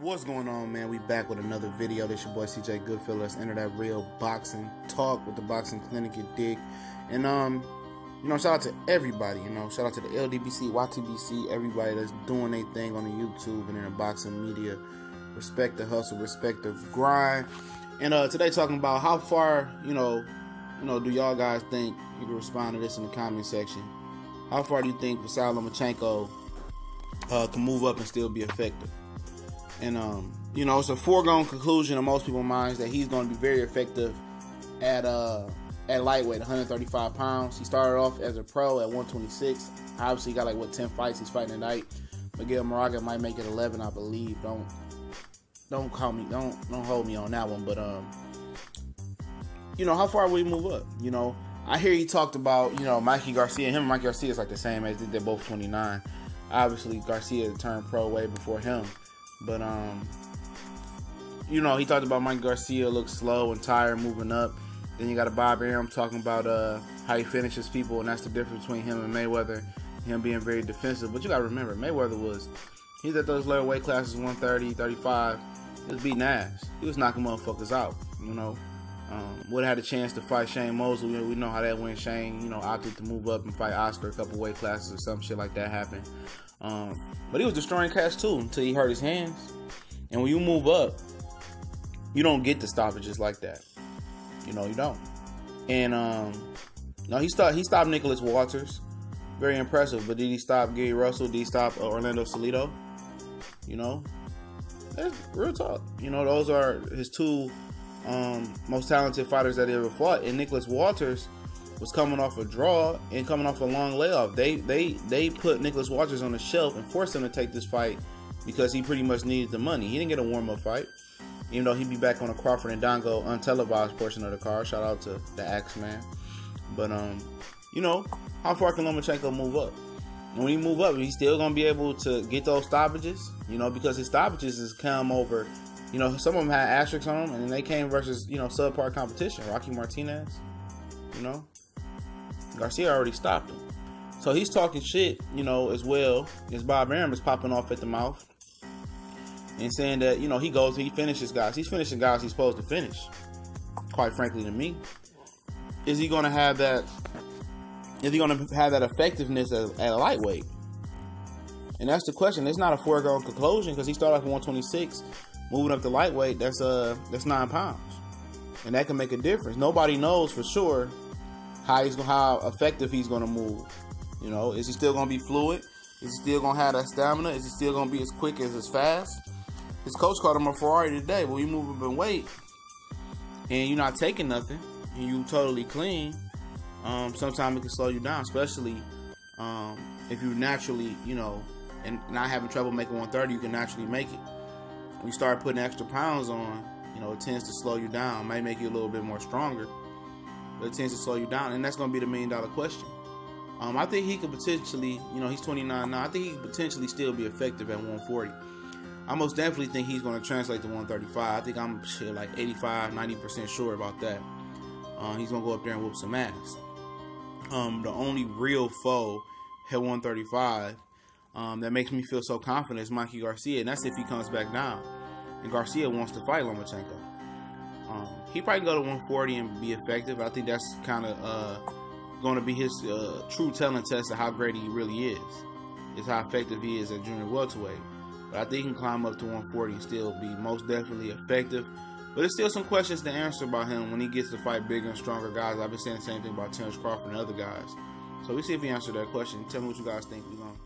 What's going on, man? We back with another video. This your boy CJ Goodfellas. Let's enter that real boxing talk with the boxing clinic, you dig? And shout out to everybody. Shout out to the LDBC, YTBC, everybody that's doing their thing on the YouTube and in the boxing media. Respect the hustle, respect the grind. And today talking about how far do y'all guys think? You can respond to this in the comment section. How far do you think Vasyl Lomachenko can move up and still be effective? And it's a foregone conclusion in most people's minds that he's going to be very effective at lightweight, 135 pounds. He started off as a pro at 126. Obviously, he got 10 fights he's fighting tonight. Miguel Moraga might make it 11, I believe. Don't call me, don't hold me on that one. But how far will he move up? I hear he talked about Mikey Garcia. Him and Mikey Garcia is the same age. They're both 29. Obviously, Garcia turned pro way before him. But, he talked about Mike Garcia looks slow and tired moving up. Then you got a Bob Arum talking about how he finishes people, and that's the difference between him and Mayweather, him being very defensive. But you got to remember, Mayweather he's at those lower weight classes, 130, 35. He was beating ass. He was knocking motherfuckers out, would have had a chance to fight Shane Mosley. We know how that went. Shane, opted to move up and fight Oscar a couple weight classes or some shit like that happened. But he was destroying cats too until he hurt his hands. And when you move up, you don't get the stoppages like that. You don't. And he stopped Nicholas Walters. Very impressive. But did he stop Gary Russell? Did he stop Orlando Salido? That's real talk. Those are his two most talented fighters that he ever fought. And Nicholas Walters was coming off a draw and coming off a long layoff. They put Nicholas Walters on the shelf and forced him to take this fight because he pretty much needed the money. He didn't get a warm-up fight, even though he'd be back on the Crawford and Dongo untelevised portion of the card. Shout out to the Axeman. But how far can Lomachenko move up? And when he move up, he's still gonna be able to get those stoppages, because his stoppages has come over. Some of them had asterisks on them, and then they came versus subpar competition. Rocky Martinez, Garcia already stopped him. So he's talking shit, as well as Bob Arum is popping off at the mouth and saying that, he finishes guys. He's finishing guys he's supposed to finish, quite frankly to me. Is he going to have that effectiveness at a lightweight? And that's the question. It's not a foregone conclusion because he started off at 126, moving up to lightweight, that's 9 pounds. And that can make a difference. Nobody knows for sure how effective he's going to move. Is he still going to be fluid? Is he still going to have that stamina? Is he still going to be as quick as fast? His coach called him a Ferrari today. When you move up in weight and you're not taking nothing and you totally clean, sometimes it can slow you down, especially if you naturally, and not having trouble making 130, you can naturally make it. When you start putting extra pounds on, it tends to slow you down. It might make you a little bit more stronger, but it tends to slow you down, and that's going to be the $1 million question. I think he could potentially, he's 29 now. I think he could potentially still be effective at 140. I most definitely think he's going to translate to 135. I think I'm 85, 90% sure about that. He's going to go up there and whoop some ass. The only real foe at 135 that makes me feel so confident is Mikey Garcia, and that's if he comes back down. And Garcia wants to fight Lomachenko. He probably go to 140 and be effective. I think that's kind of going to be his true telling test of how great he really is how effective he is at junior welterweight. But I think he can climb up to 140 and still be most definitely effective. But there's still some questions to answer about him when he gets to fight bigger and stronger guys. I've been saying the same thing about Terrence Crawford and other guys. So we see if he answered that question. Tell me what you guys think. We're going